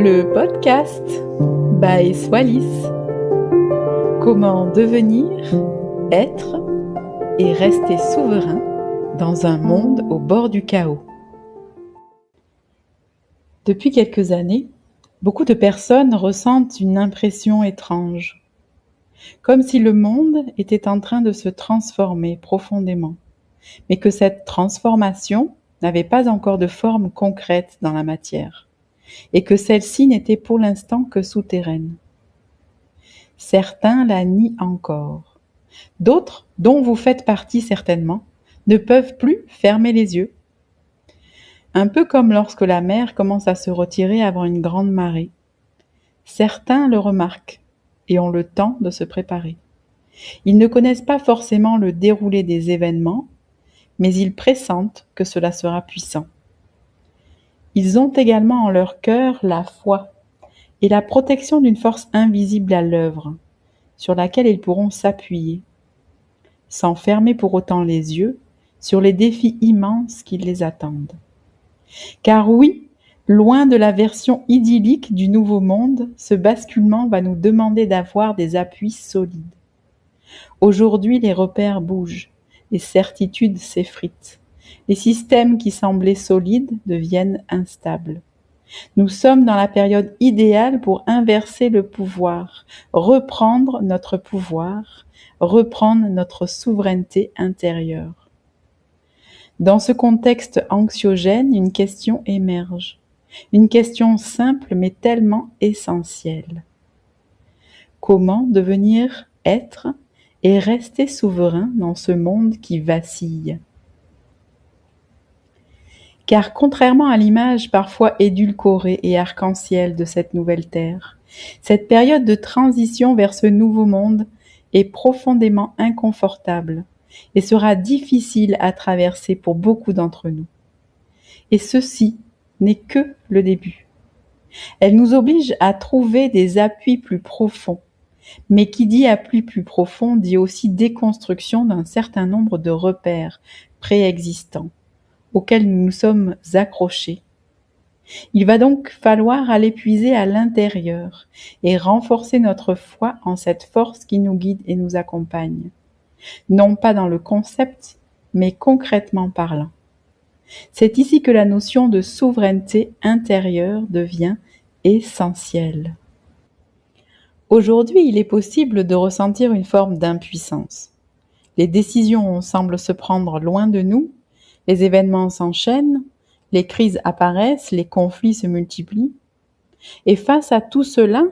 Le podcast by Swalis. Comment devenir, être et rester souverain dans un monde au bord du chaos. Depuis quelques années, beaucoup de personnes ressentent une impression étrange, comme si le monde était en train de se transformer profondément, mais que cette transformation n'avait pas encore de forme concrète dans la matière, et que celle-ci n'était pour l'instant que souterraine. Certains la nient encore. D'autres, dont vous faites partie certainement, ne peuvent plus fermer les yeux. Un peu comme lorsque la mer commence à se retirer avant une grande marée. Certains le remarquent et ont le temps de se préparer. Ils ne connaissent pas forcément le déroulé des événements, mais ils pressentent que cela sera puissant. Ils ont également en leur cœur la foi et la protection d'une force invisible à l'œuvre, sur laquelle ils pourront s'appuyer, sans fermer pour autant les yeux sur les défis immenses qui les attendent. Car oui, loin de la version idyllique du nouveau monde, ce basculement va nous demander d'avoir des appuis solides. Aujourd'hui, les repères bougent, les certitudes s'effritent. Les systèmes qui semblaient solides deviennent instables. Nous sommes dans la période idéale pour inverser le pouvoir, reprendre notre pouvoir, reprendre notre souveraineté intérieure. Dans ce contexte anxiogène, une question émerge. Une question simple mais tellement essentielle. Comment devenir être et rester souverain dans ce monde qui vacille ? Car contrairement à l'image parfois édulcorée et arc-en-ciel de cette nouvelle terre, cette période de transition vers ce nouveau monde est profondément inconfortable et sera difficile à traverser pour beaucoup d'entre nous. Et ceci n'est que le début. Elle nous oblige à trouver des appuis plus profonds, mais qui dit appui plus profond dit aussi déconstruction d'un certain nombre de repères préexistants auxquels nous nous sommes accrochés. Il va donc falloir aller puiser à l'intérieur et renforcer notre foi en cette force qui nous guide et nous accompagne, non pas dans le concept, mais concrètement parlant. C'est ici que la notion de souveraineté intérieure devient essentielle. Aujourd'hui, il est possible de ressentir une forme d'impuissance. Les décisions semblent se prendre loin de nous, les événements s'enchaînent, les crises apparaissent, les conflits se multiplient. Et face à tout cela,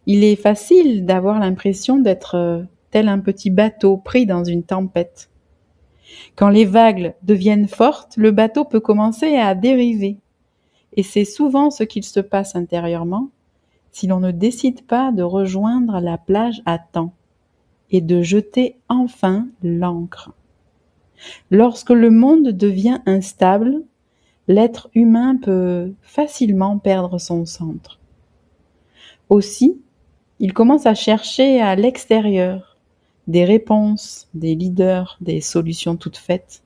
il est facile d'avoir l'impression d'être tel un petit bateau pris dans une tempête. Quand les vagues deviennent fortes, le bateau peut commencer à dériver. Et c'est souvent ce qu'il se passe intérieurement si l'on ne décide pas de rejoindre la plage à temps et de jeter enfin l'ancre. Lorsque le monde devient instable, l'être humain peut facilement perdre son centre. Aussi, il commence à chercher à l'extérieur des réponses, des leaders, des solutions toutes faites.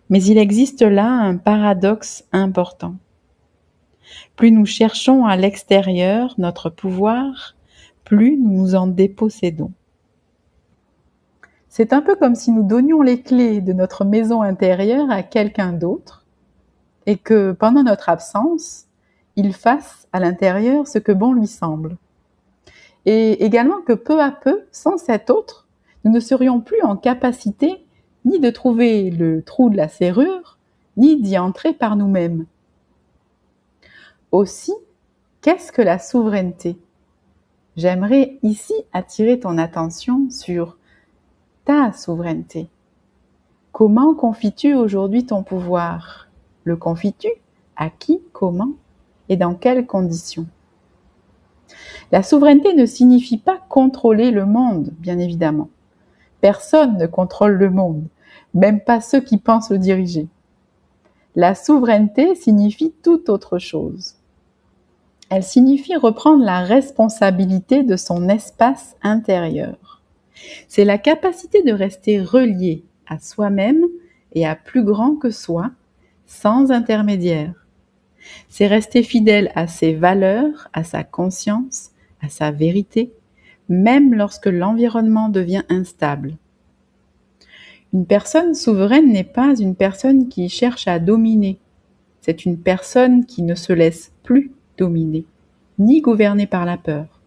Mais il existe là un paradoxe important. Plus nous cherchons à l'extérieur notre pouvoir, plus nous nous en dépossédons. C'est un peu comme si nous donnions les clés de notre maison intérieure à quelqu'un d'autre et que pendant notre absence, il fasse à l'intérieur ce que bon lui semble. Et également que peu à peu, sans cet autre, nous ne serions plus en capacité ni de trouver le trou de la serrure, ni d'y entrer par nous-mêmes. Aussi, qu'est-ce que la souveraineté ? J'aimerais ici attirer ton attention sur ta souveraineté. Comment confies-tu aujourd'hui ton pouvoir ? Le confies-tu ? À qui ? Comment ? Et dans quelles conditions ? La souveraineté ne signifie pas contrôler le monde, bien évidemment. Personne ne contrôle le monde, même pas ceux qui pensent le diriger. La souveraineté signifie tout autre chose. Elle signifie reprendre la responsabilité de son espace intérieur. C'est la capacité de rester relié à soi-même et à plus grand que soi, sans intermédiaire. C'est rester fidèle à ses valeurs, à sa conscience, à sa vérité, même lorsque l'environnement devient instable. Une personne souveraine n'est pas une personne qui cherche à dominer. C'est une personne qui ne se laisse plus dominer, ni gouverner par la peur.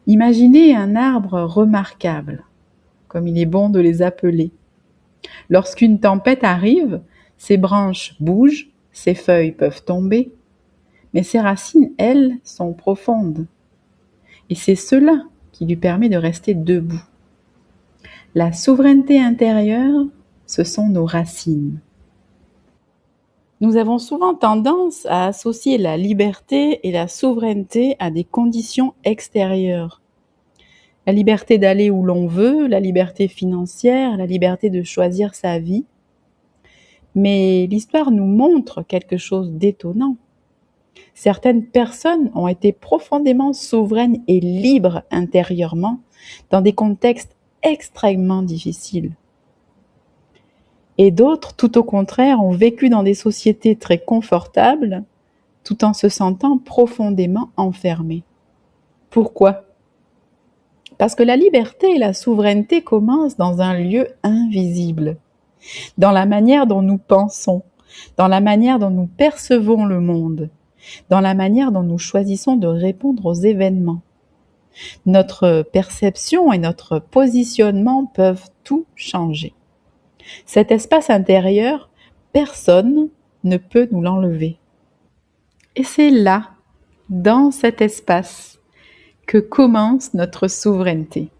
Imaginez un arbre remarquable, comme il est bon de les appeler. Lorsqu'une tempête arrive, ses branches bougent, ses feuilles peuvent tomber, mais ses racines, elles, sont profondes. Et c'est cela qui lui permet de rester debout. La souveraineté intérieure, ce sont nos racines. Nous avons souvent tendance à associer la liberté et la souveraineté à des conditions extérieures. La liberté d'aller où l'on veut, la liberté financière, la liberté de choisir sa vie. Mais l'histoire nous montre quelque chose d'étonnant. Certaines personnes ont été profondément souveraines et libres intérieurement dans des contextes extrêmement difficiles. Et d'autres, tout au contraire, ont vécu dans des sociétés très confortables, tout en se sentant profondément enfermés. Pourquoi ? Parce que la liberté et la souveraineté commencent dans un lieu invisible, dans la manière dont nous pensons, dans la manière dont nous percevons le monde, dans la manière dont nous choisissons de répondre aux événements. Notre perception et notre positionnement peuvent tout changer. Cet espace intérieur, personne ne peut nous l'enlever. Et c'est là, dans cet espace, que commence notre souveraineté.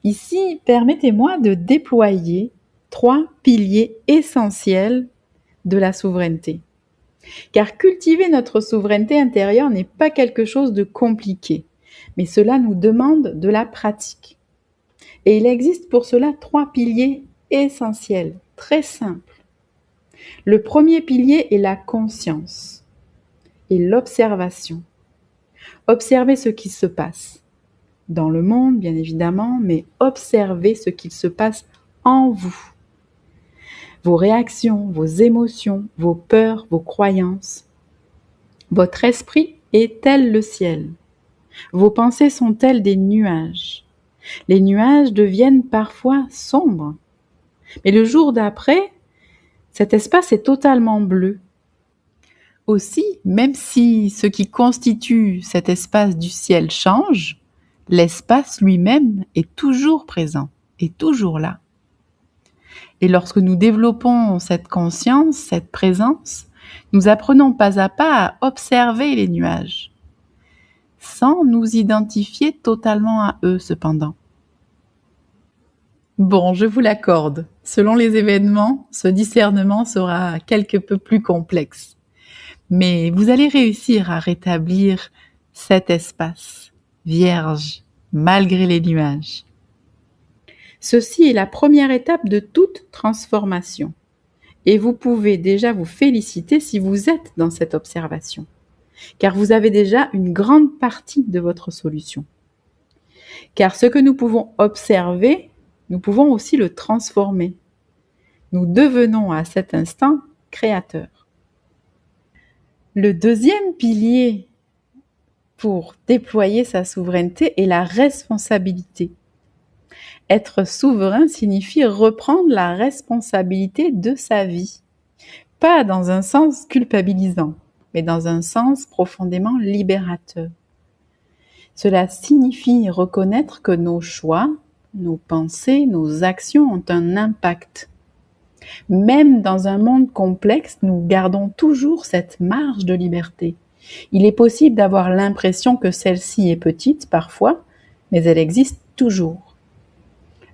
Ici, permettez-moi de déployer 3 piliers essentiels de la souveraineté. Car cultiver notre souveraineté intérieure n'est pas quelque chose de compliqué, mais cela nous demande de la pratique. Et il existe pour cela 3 piliers essentiels, très simples. Le premier pilier est la conscience et l'observation. Observez ce qui se passe dans le monde, bien évidemment, mais observez ce qu'il se passe en vous. Vos réactions, vos émotions, vos peurs, vos croyances. Votre esprit est tel le ciel. Vos pensées sont telles des nuages. Les nuages deviennent parfois sombres. Mais le jour d'après, cet espace est totalement bleu. Aussi, même si ce qui constitue cet espace du ciel change, l'espace lui-même est toujours présent, est toujours là. Et lorsque nous développons cette conscience, cette présence, nous apprenons pas à pas à observer les nuages, sans nous identifier totalement à eux cependant. Bon, je vous l'accorde, selon les événements, ce discernement sera quelque peu plus complexe. Mais vous allez réussir à rétablir cet espace vierge, malgré les nuages. Ceci est la première étape de toute transformation. Et vous pouvez déjà vous féliciter si vous êtes dans cette observation, car vous avez déjà une grande partie de votre solution. Car ce que nous pouvons observer, nous pouvons aussi le transformer. Nous devenons à cet instant créateurs. Le deuxième pilier pour déployer sa souveraineté est la responsabilité. Être souverain signifie reprendre la responsabilité de sa vie. Pas dans un sens culpabilisant, mais dans un sens profondément libérateur. Cela signifie reconnaître que nos choix, nos pensées, nos actions ont un impact. Même dans un monde complexe, nous gardons toujours cette marge de liberté. Il est possible d'avoir l'impression que celle-ci est petite parfois, mais elle existe toujours.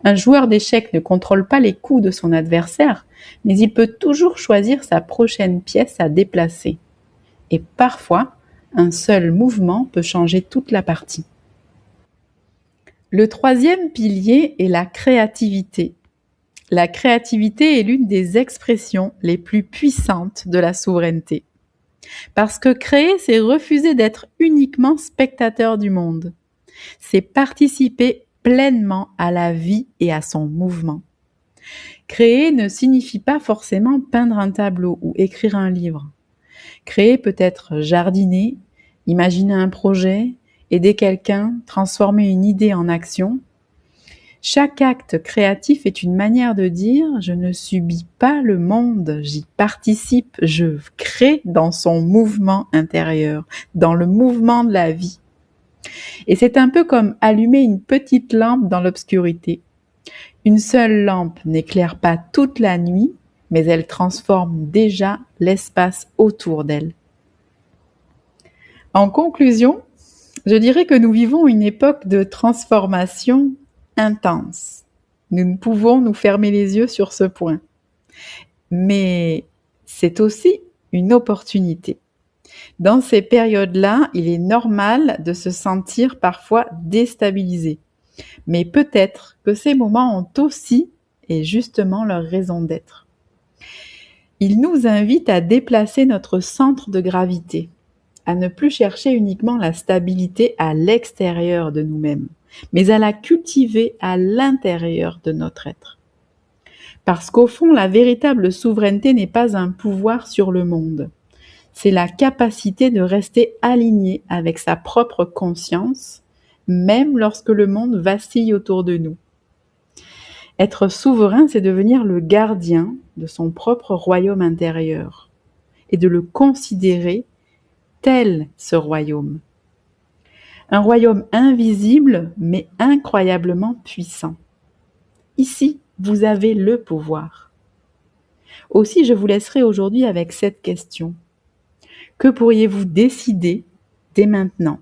Un joueur d'échecs ne contrôle pas les coups de son adversaire, mais il peut toujours choisir sa prochaine pièce à déplacer. Et parfois, un seul mouvement peut changer toute la partie. Le troisième pilier est la créativité. La créativité est l'une des expressions les plus puissantes de la souveraineté. Parce que créer, c'est refuser d'être uniquement spectateur du monde. C'est participer pleinement à la vie et à son mouvement. Créer ne signifie pas forcément peindre un tableau ou écrire un livre. Créer peut être jardiner, imaginer un projet, aider quelqu'un, transformer une idée en action. Chaque acte créatif est une manière de dire « je ne subis pas le monde, j'y participe, je crée dans son mouvement intérieur, dans le mouvement de la vie ». Et c'est un peu comme allumer une petite lampe dans l'obscurité. Une seule lampe n'éclaire pas toute la nuit, mais elle transforme déjà l'espace autour d'elle. En conclusion, je dirais que nous vivons une époque de transformation intense. Nous ne pouvons nous fermer les yeux sur ce point. Mais c'est aussi une opportunité. Dans ces périodes-là, il est normal de se sentir parfois déstabilisé. Mais peut-être que ces moments ont aussi et justement leur raison d'être. Ils nous invitent à déplacer notre centre de gravité, à ne plus chercher uniquement la stabilité à l'extérieur de nous-mêmes, mais à la cultiver à l'intérieur de notre être. Parce qu'au fond, la véritable souveraineté n'est pas un pouvoir sur le monde. C'est la capacité de rester aligné avec sa propre conscience, même lorsque le monde vacille autour de nous. Être souverain, c'est devenir le gardien de son propre royaume intérieur et de le considérer tel ce royaume. Un royaume invisible, mais incroyablement puissant. Ici, vous avez le pouvoir. Aussi, je vous laisserai aujourd'hui avec cette question. Que pourriez-vous décider dès maintenant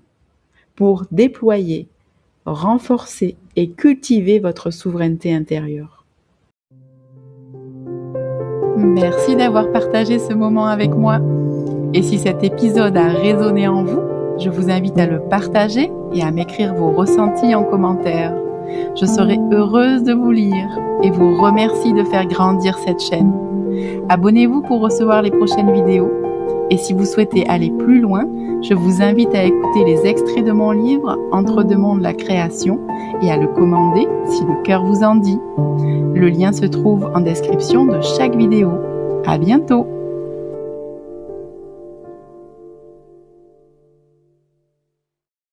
pour déployer, renforcer et cultiver votre souveraineté intérieure? Merci d'avoir partagé ce moment avec moi. Et si cet épisode a résonné en vous, je vous invite à le partager et à m'écrire vos ressentis en commentaire. Je serai heureuse de vous lire et vous remercie de faire grandir cette chaîne. Abonnez-vous pour recevoir les prochaines vidéos. Et si vous souhaitez aller plus loin, je vous invite à écouter les extraits de mon livre « Entre deux mondes, la création » et à le commander si le cœur vous en dit. Le lien se trouve en description de chaque vidéo. À bientôt!